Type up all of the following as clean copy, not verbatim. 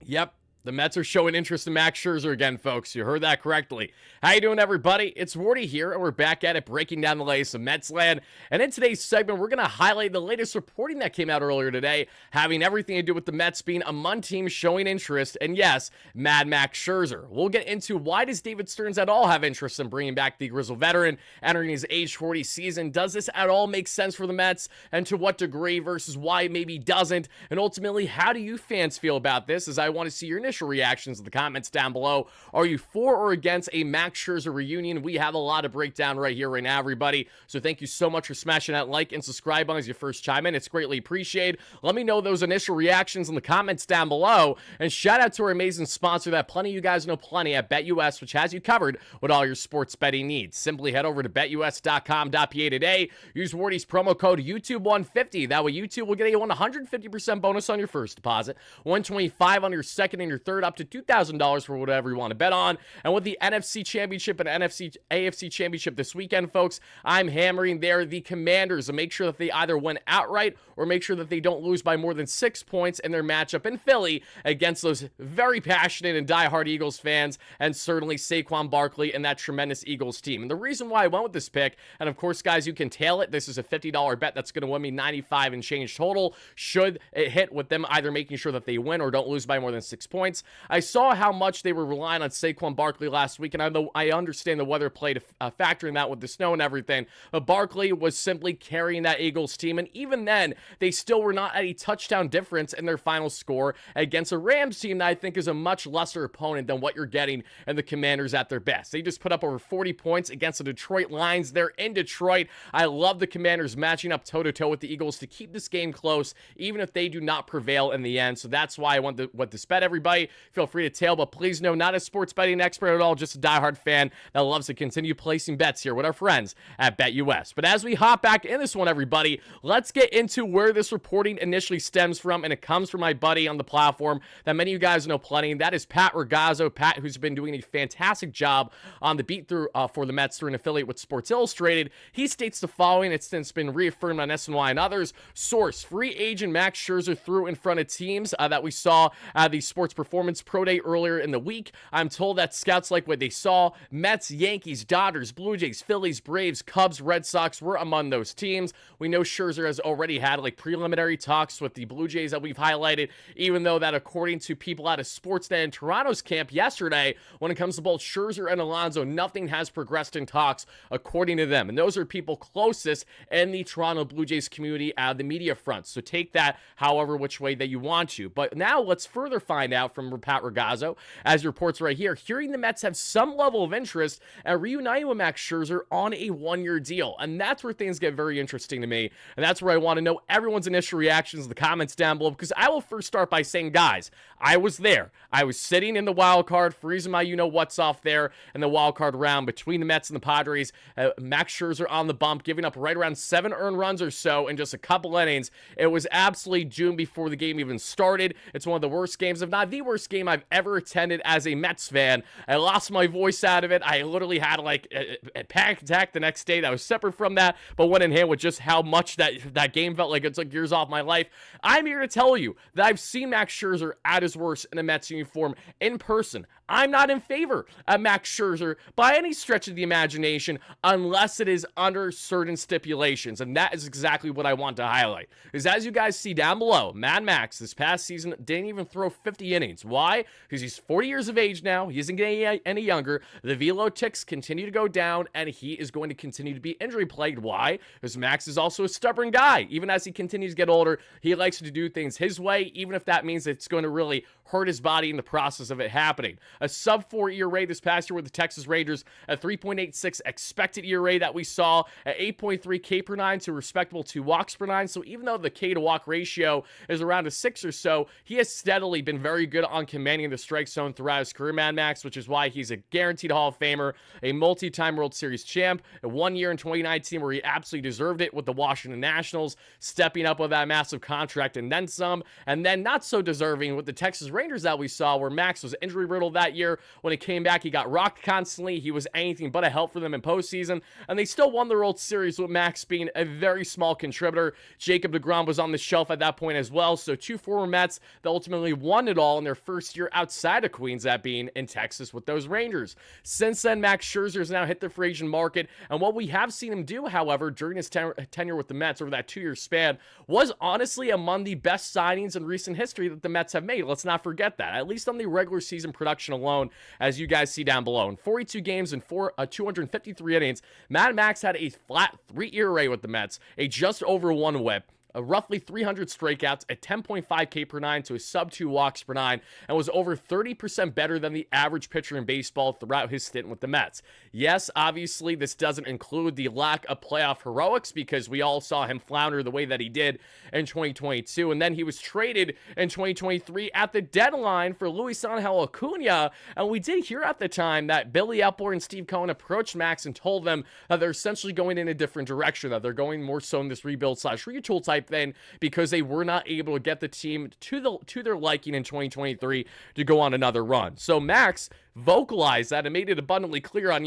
Yep, the Mets are showing interest in Max Scherzer again, folks. You heard that correctly. How you doing, everybody? It's Wardy here, and we're back at it, breaking down the latest of Mets land. And in today's segment, we're going to highlight the latest reporting that came out earlier today, having everything to do with the Mets being among teams showing interest, and yes, Mad Max Scherzer. We'll get into why does David Stearns at all have interest in bringing back the Grizzled veteran entering his age 40 season. Does this at all make sense for the Mets, and to what degree versus why it maybe doesn't? And ultimately, how do you fans feel about this, as I want to see your initial reactions in the comments down below. Are you for or against a Max Scherzer reunion? We have a lot to break down right here, right now, everybody. So thank you so much for smashing that like and subscribe button as you first chime in. It's greatly appreciated. Let me know those initial reactions in the comments down below. And shout out to our amazing sponsor that plenty of you guys know plenty at BetUS, which has you covered with all your sports betting needs. Simply head over to betus.com.pa today. Use Wardy's promo code YouTube150. That way YouTube will get a 150% bonus on your first deposit, 125 on your second and your third, up to $2,000 for whatever you want to bet on. And with the NFC Championship and AFC Championship this weekend, folks, I'm hammering there the Commanders to make sure that they either win outright or make sure that they don't lose by more than 6 points in their matchup in Philly against those very passionate and diehard Eagles fans, and certainly Saquon Barkley and that tremendous Eagles team. And the reason why I went with this pick, and of course, guys, you can tail it. This is a $50 bet that's going to win me 95 and change total should it hit with them either making sure that they win or don't lose by more than 6 points. I saw how much they were relying on Saquon Barkley last week, and I understand the weather played a factor in that with the snow and everything, but Barkley was simply carrying that Eagles team, and even then, they still were not at a touchdown difference in their final score against a Rams team that I think is a much lesser opponent than what you're getting in the Commanders at their best. They just put up over 40 points against the Detroit Lions. They're in Detroit. I love the Commanders matching up toe-to-toe with the Eagles to keep this game close, even if they do not prevail in the end. So that's why I want this bet, everybody. Feel free to tail, but please know, not a sports betting expert at all, just a diehard fan that loves to continue placing bets here with our friends at BetUS. But as we hop back in this one, everybody, let's get into where this reporting initially stems from, and it comes from my buddy on the platform that many of you guys know plenty, and that is Pat Ragazzo. Pat, who's been doing a fantastic job on the beat through for the Mets through an affiliate with Sports Illustrated. He states the following. It's since been reaffirmed on SNY and others. Source: free agent Max Scherzer threw in front of teams that we saw at the Sports Performance Pro Day earlier in the week. I'm told that scouts like what they saw. Mets, Yankees, Dodgers, Blue Jays, Phillies, Braves, Cubs, Red Sox were among those teams. We know Scherzer has already had like preliminary talks with the Blue Jays that we've highlighted, even though that, according to people out of Sportsnet in Toronto's camp yesterday, when it comes to both Scherzer and Alonso, nothing has progressed in talks according to them. And those are people closest in the Toronto Blue Jays community out of the media front. So take that however which way that you want to. But now let's further find out from Pat Ragazzo, as reports right here, hearing the Mets have some level of interest at reuniting with Max Scherzer on a one-year deal. And that's where things get very interesting to me. And that's where I want to know everyone's initial reactions in the comments down below, because I will first start by saying, guys, I was there. I was sitting in the wild card, freezing my you-know-what's off there in the wild card round between the Mets and the Padres. Max Scherzer on the bump, giving up right around 7 earned runs or so in just a couple innings. It was absolutely doomed before the game even started. It's one of the worst games, if not the worst game I've ever attended as a Mets fan. I lost my voice out of it. I literally had like a panic attack the next day that was separate from that, but went in hand with just how much that game felt like it took years off my life. I'm here to tell you that I've seen Max Scherzer at his worst in a Mets uniform in person. I'm not in favor of Max Scherzer by any stretch of the imagination unless it is under certain stipulations, and that is exactly what I want to highlight. Is, as you guys see down below, Mad Max this past season didn't even throw 50 innings. Why? Because he's 40 years of age now. He isn't getting any younger. The velo ticks continue to go down, and he is going to continue to be injury plagued. Why? Because Max is also a stubborn guy. Even as he continues to get older, he likes to do things his way, even if that means it's going to really hurt his body in the process of it happening. A sub-4 ERA this past year with the Texas Rangers, a 3.86 expected ERA that we saw, at 8.3 K per 9 to respectable 2 walks per 9. So even though the K to walk ratio is around a 6 or so, he has steadily been very good on commanding the strike zone throughout his career, Mad Max, which is why he's a guaranteed Hall of Famer, a multi-time World Series champ, a 1 year in 2019 where he absolutely deserved it with the Washington Nationals, stepping up with that massive contract and then some, and then not so deserving with the Texas Rangers that we saw, where Max was injury riddled that that year. When he came back, he got rocked constantly. He was anything but a help for them in postseason, and they still won the World Series with Max being a very small contributor. Jacob deGrom was on the shelf at that point as well, so two former Mets that ultimately won it all in their first year outside of Queens, that being in Texas with those Rangers. Since then, Max Scherzer has now hit the free agent market, and what we have seen him do, however, during his tenure with the Mets over that 2-year span was honestly among the best signings in recent history that the Mets have made. Let's not forget that, at least on the regular season production alone, as you guys see down below. In 42 games and 253 innings, Mad Max had a flat 3 ERA with the Mets, a just over 1 WHIP, roughly 300 strikeouts, a 10.5 K per nine to a sub 2 walks per nine, and was over 30% better than the average pitcher in baseball throughout his stint with the Mets. Yes, obviously, this doesn't include the lack of playoff heroics because we all saw him flounder the way that he did in 2022, and then he was traded in 2023 at the deadline for Luis Angel Acuna, and we did hear at the time that Billy Epler and Steve Cohen approached Max and told them that they're essentially going in a different direction, that they're going more so in this rebuild/retool type then, because they were not able to get the team to their liking in 2023 to go on another run. So Max vocalized that and made it abundantly clear on,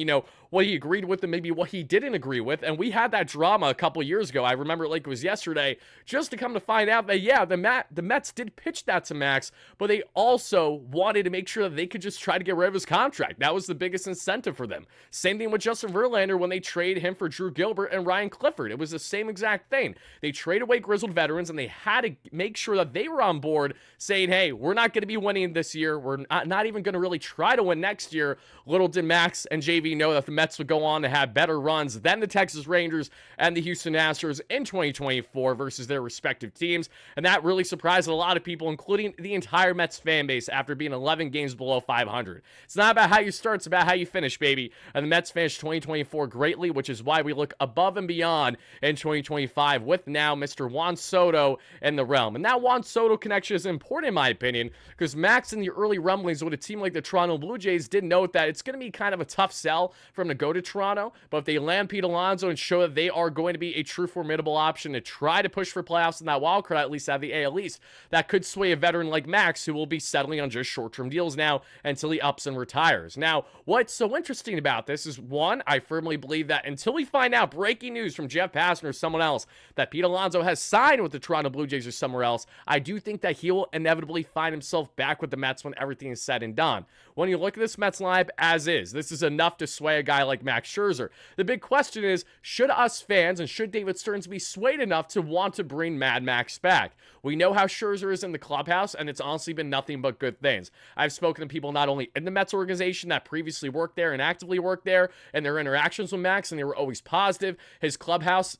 what he agreed with and maybe what he didn't agree with. And we had that drama a couple years ago. I remember it like it was yesterday, just to come to find out that, yeah, the Mets did pitch that to Max, but they also wanted to make sure that they could just try to get rid of his contract. That was the biggest incentive for them. Same thing with Justin Verlander when they traded him for Drew Gilbert and Ryan Clifford. It was the same exact thing. They traded away grizzled veterans, and they had to make sure that they were on board saying, hey, we're not going to be winning this year. We're not even going to really try to win next year. Little did Max and JV know that the Mets would go on to have better runs than the Texas Rangers and the Houston Astros in 2024 versus their respective teams, and that really surprised a lot of people, including the entire Mets fan base, after being 11 games below 500. It's not about how you start, it's about how you finish, baby, and the Mets finished 2024 greatly, which is why we look above and beyond in 2025 with now Mr. Juan Soto in the realm. And that Juan Soto connection is important in my opinion, because Max in the early rumblings with a team like the Toronto Blue Jays did note that it's going to be kind of a tough sell for him to go to Toronto, but if they land Pete Alonso and show that they are going to be a true formidable option to try to push for playoffs in that wild card, at least out of the AL East, that could sway a veteran like Max, who will be settling on just short-term deals now until he ups and retires. Now, what's so interesting about this is, one, I firmly believe that until we find out, breaking news from Jeff Passan or someone else, that Pete Alonso has signed with the Toronto Blue Jays or somewhere else, I do think that he will inevitably find himself back with the Mets when everything is said and done. When you look at this Mets lineup as is, this is enough to sway a guy like Max Scherzer. The big question is, should us fans and should David Stearns be swayed enough to want to bring Mad Max back? We know how Scherzer is in the clubhouse, and it's honestly been nothing but good things. I've spoken to people not only in the Mets organization that previously worked there and actively worked there, and their interactions with Max, and they were always positive. His clubhouse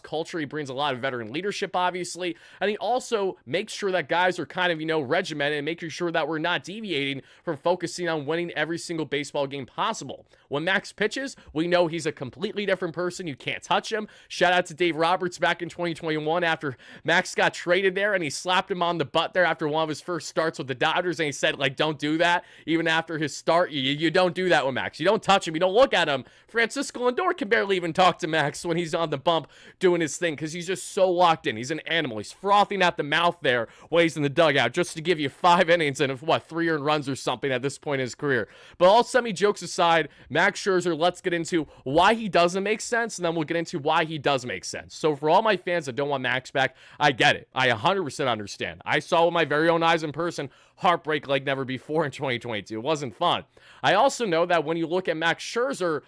culture, he brings a lot of veteran leadership, obviously, and he also makes sure that guys are kind of, regimented and making sure that we're not deviating from focusing on winning every single baseball game possible. When Max pitches, we know he's a completely different person. You can't touch him. Shout out to Dave Roberts back in 2021 after Max got traded there, and he slapped him on the butt there after one of his first starts with the Dodgers, and he said, don't do that. Even after his start, you don't do that with Max. You don't touch him. You don't look at him. Francisco Lindor can barely even talk to Max when he's on the bump doing his thing, because he's just so locked in. He's an animal. He's frothing at the mouth there while he's in the dugout, just to give you 5 innings and 3 earned runs or something at this point in his career. But all semi-jokes aside, Max Scherzer, let's get into why he doesn't make sense, and then we'll get into why he does make sense. So for all my fans that don't want Max back, I get it. I 100% understand. I saw with my very own eyes in person heartbreak like never before in 2022. It wasn't fun. I also know that when you look at Max Scherzer,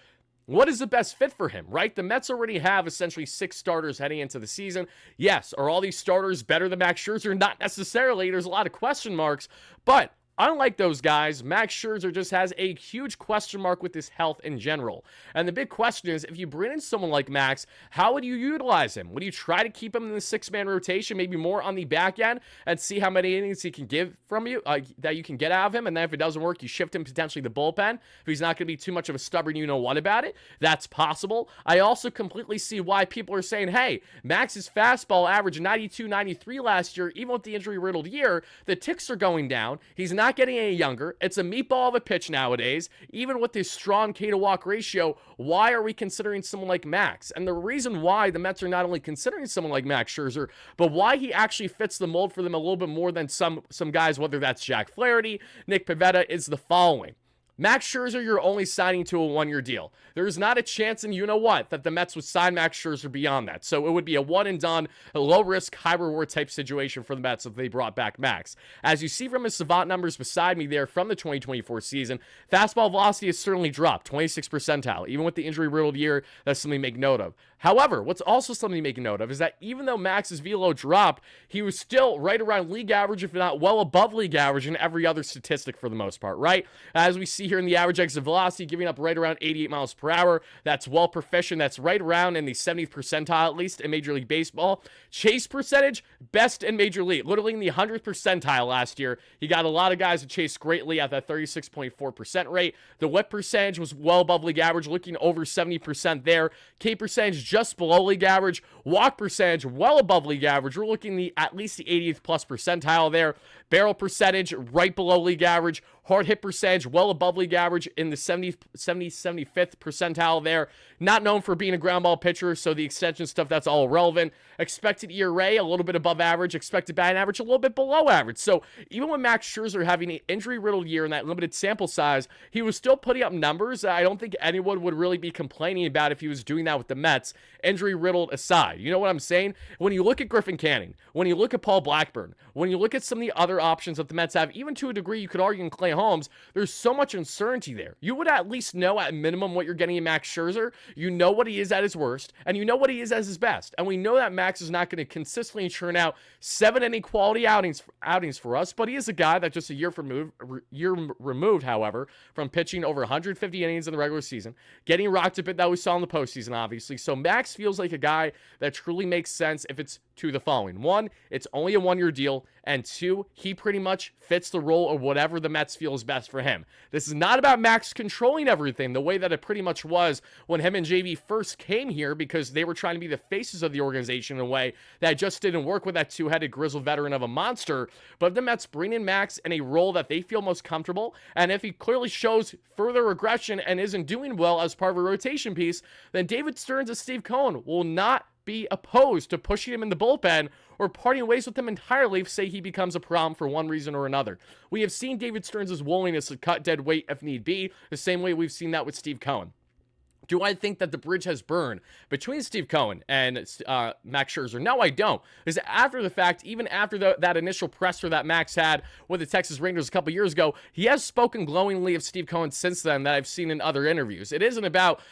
what is the best fit for him, right? The Mets already have essentially 6 starters heading into the season. Yes, are all these starters better than Max Scherzer? Not necessarily. There's a lot of question marks, but unlike those guys, Max Scherzer just has a huge question mark with his health in general. And the big question is, if you bring in someone like Max, how would you utilize him? Would you try to keep him in the 6-man rotation, maybe more on the back end, and see how many innings he can give from you, that you can get out of him? And then if it doesn't work, you shift him potentially to the bullpen. If he's not going to be too much of a stubborn you-know-what about it, that's possible. I also completely see why people are saying, hey, Max's fastball averaged 92, 93 last year, even with the injury-riddled year. The ticks are going down. He's not not getting any younger. It's a meatball of a pitch nowadays. Even with this strong K to walk ratio, why are we considering someone like Max? And the reason why the Mets are not only considering someone like Max Scherzer, but why he actually fits the mold for them a little bit more than some guys, whether that's Jack Flaherty, Nick Pivetta, is the following. Max Scherzer, you're only signing to a one-year deal. There's not a chance, and you know what, that the Mets would sign Max Scherzer beyond that. So it would be a one-and-done, a low-risk, high-reward type situation for the Mets if they brought back Max. As you see from his savant numbers beside me there from the 2024 season, fastball velocity has certainly dropped, 26th percentile. Even with the injury-riddled year, that's something to make note of. However, what's also something to make note of is that even though Max's velo dropped, he was still right around league average, if not well above league average in every other statistic for the most part, right? As we see here in the average exit velocity, giving up right around 88 miles per hour. That's well proficient. That's right around in the 70th percentile, at least in Major League Baseball. Chase percentage, best in Major League. Literally in the 100th percentile last year. He got a lot of guys to chase greatly at that 36.4% rate. The whip percentage was well above league average, looking over 70% there. K percentage just below league average. Walk percentage well above league average. We're looking at least the 80th plus percentile there. Barrel percentage right below league average. Hard hit percentage well above league average in the 75th percentile there. Not known for being a ground ball pitcher, so the extension stuff, that's all irrelevant. Expected ERA, a little bit above average. Expected batting average, a little bit below average. So even with Max Scherzer having an injury-riddled year in that limited sample size, he was still putting up numbers that I don't think anyone would really be complaining about if he was doing that with the Mets, injury-riddled aside. You know what I'm saying? When you look at Griffin Canning, when you look at Paul Blackburn, when you look at some of the other options that the Mets have, even to a degree you could argue in Clay Holmes, there's so much uncertainty there. You would at least know at minimum what you're getting in Max Scherzer. You know what he is at his worst, and you know what he is at his best. And we know that Max is not going to consistently churn out 7 inning quality outings for us, but he is a guy that just a year removed, however, from pitching over 150 innings in the regular season, getting rocked a bit that we saw in the postseason, obviously. So Max feels like a guy that truly makes sense if it's to the following. 1, it's only a one-year deal, and 2, he pretty much fits the role of whatever the Mets feel is best for him. This is not about Max controlling everything the way that it pretty much was when him and JV first came here, because they were trying to be the faces of the organization in a way that just didn't work with that two-headed grizzled veteran of a monster. But if the Mets bring in Max in a role that they feel most comfortable, and if he clearly shows further regression and isn't doing well as part of a rotation piece, then David Stearns and Steve Cohen will not be opposed to pushing him in the bullpen or parting ways with him entirely if, say, he becomes a problem for one reason or another. We have seen David Stearns' willingness to cut dead weight if need be, the same way we've seen that with Steve Cohen. Do I think that the bridge has burned between Steve Cohen and Max Scherzer? No, I don't. Because after the fact, even after that initial presser that Max had with the Texas Rangers a couple years ago, he has spoken glowingly of Steve Cohen since then that I've seen in other interviews. It isn't about,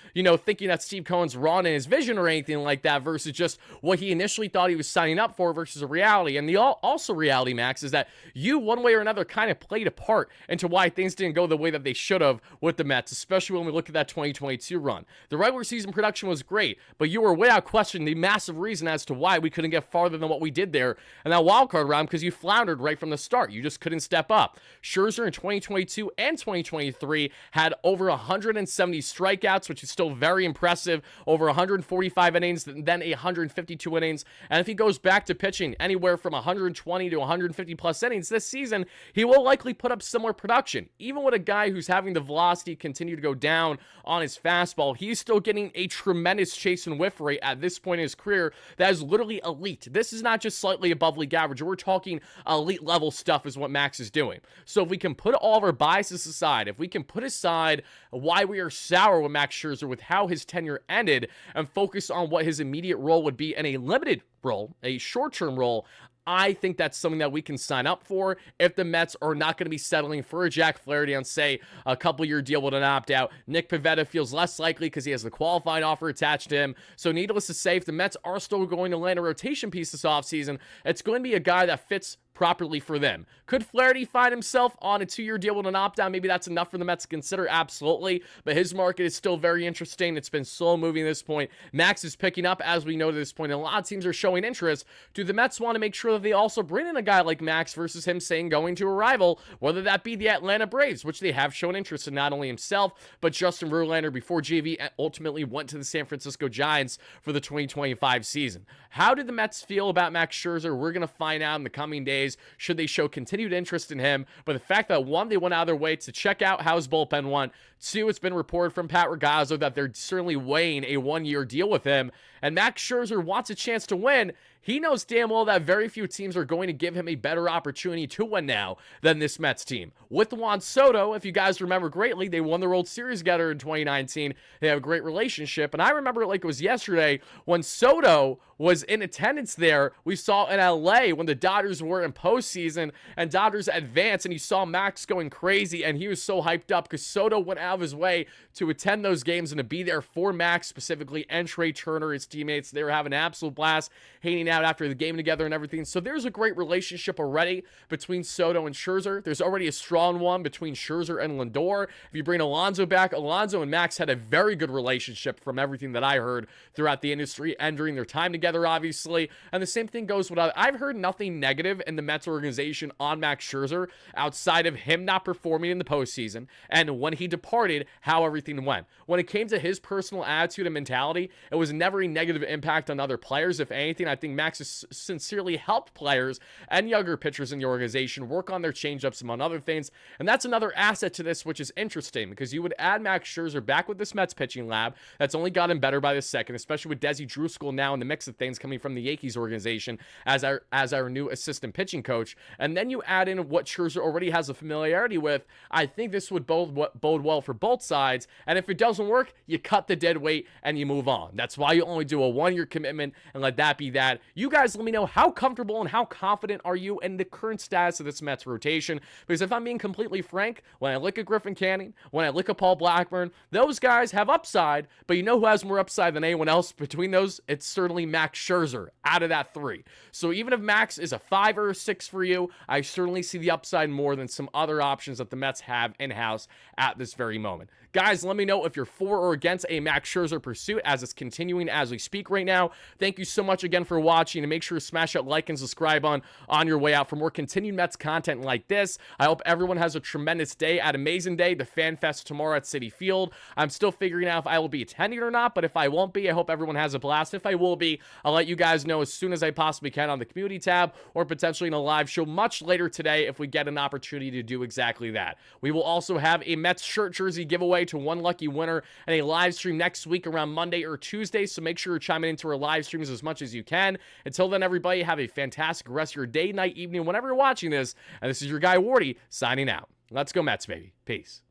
thinking that Steve Cohen's wrong in his vision or anything like that versus just what he initially thought he was signing up for versus a reality. And the also reality, Max, is that you, one way or another, kind of played a part into why things didn't go the way that they should have with the Mets, especially when we look at that 2022 run. The regular season production was great, but you were without question the massive reason as to why we couldn't get farther than what we did there in that wildcard round, because you floundered right from the start. You just couldn't step up. Scherzer in 2022 and 2023 had over 170 strikeouts, which is still very impressive, over 145 innings, then 152 innings. And if he goes back to pitching anywhere from 120 to 150 plus innings this season, he will likely put up similar production. Even with a guy who's having the velocity continue to go down on his fastball, he's still getting a tremendous chase and whiff rate at this point in his career that is literally elite. This is not just slightly above league average. We're talking elite level stuff is what Max is doing. So if we can put all of our biases aside, if we can put aside why we are sour with Max Scherzer with how his tenure ended and focus on what his immediate role would be in a limited role, a short-term role, I think that's something that we can sign up for if the Mets are not going to be settling for a Jack Flaherty on, say, a couple-year deal with an opt-out. Nick Pivetta feels less likely because he has the qualifying offer attached to him. So needless to say, if the Mets are still going to land a rotation piece this offseason, it's going to be a guy that fits properly for them. Could Flaherty find himself on a 2-year deal with an opt-out? Maybe that's enough for the Mets to consider. Absolutely. But his market is still very interesting. It's been slow moving at this point. Max is picking up, as we know to this point, and a lot of teams are showing interest. Do the Mets want to make sure that they also bring in a guy like Max versus him saying going to a rival, whether that be the Atlanta Braves, which they have shown interest in not only himself, but Justin Verlander before JV ultimately went to the San Francisco Giants for the 2025 season. How do the Mets feel about Max Scherzer? We're going to find out in the coming days. Should they show continued interest in him? But the fact that, one, they went out of their way to check out how his bullpen went. Two, it's been reported from Pat Ragazzo that they're certainly weighing a one-year deal with him. And Max Scherzer wants a chance to win. He knows damn well that very few teams are going to give him a better opportunity to win now than this Mets team. With Juan Soto, if you guys remember greatly, they won the World Series together in 2019. They have a great relationship. And I remember it like it was yesterday when Soto was in attendance there. We saw in LA when the Dodgers were in postseason and Dodgers advanced, and you saw Max going crazy, and he was so hyped up because Soto went out of his way to attend those games and to be there for Max specifically, and Trey Turner, his teammates. They were having an absolute blast hanging out after the game together and everything. So there's a great relationship already between Soto and Scherzer. There's already a strong one between Scherzer and Lindor. If you bring Alonso back, Alonso and Max had a very good relationship from everything that I heard throughout the industry and during their time together, obviously. And the same thing goes with I've heard nothing negative in the Mets organization on Max Scherzer outside of him not performing in the postseason and when he departed, how everything went. When it came to his personal attitude and mentality, it was never a negative impact on other players. If anything, I think Max has sincerely helped players and younger pitchers in the organization work on their changeups, among other things. And that's another asset to this, which is interesting because you would add Max Scherzer back with this Mets pitching lab that's only gotten better by the second, especially with Desi Driscoll now in the mix of things coming from the Yankees organization as our new assistant pitching coach. And then you add in what Scherzer already has a familiarity with. I think this would bode well for both sides. And if it doesn't work, you cut the dead weight and you move on. That's why you only do a one-year commitment and let that be that. You guys let me know how comfortable and how confident are you in the current status of this Mets rotation, because if I'm being completely frank, when I look at Griffin Canning, when I look at Paul Blackburn, those guys have upside, but you know who has more upside than anyone else between those? It's certainly Max Scherzer out of that three. So even if Max is a 5 or a 6 for you, I certainly see the upside more than some other options that the Mets have in-house at this very moment. Guys, let me know if you're for or against a Max Scherzer pursuit as it's continuing as we speak right now. Thank you so much again for watching, and make sure to smash that like and subscribe on your way out for more continued Mets content like this. I hope everyone has a tremendous day, an amazing day. The Fan Fest tomorrow at Citi Field. I'm still figuring out if I will be attending or not, but if I won't be, I hope everyone has a blast. If I will be, I'll let you guys know as soon as I possibly can on the community tab or potentially in a live show much later today if we get an opportunity to do exactly that. We will also have a Mets shirt jersey giveaway to one lucky winner and a live stream next week around Monday or Tuesday, so make sure you're chiming into our live streams as much as you can. Until then, everybody, have a fantastic rest of your day, night, evening, whenever you're watching this, and this is your guy Wardy signing out. Let's go Mets, baby. Peace.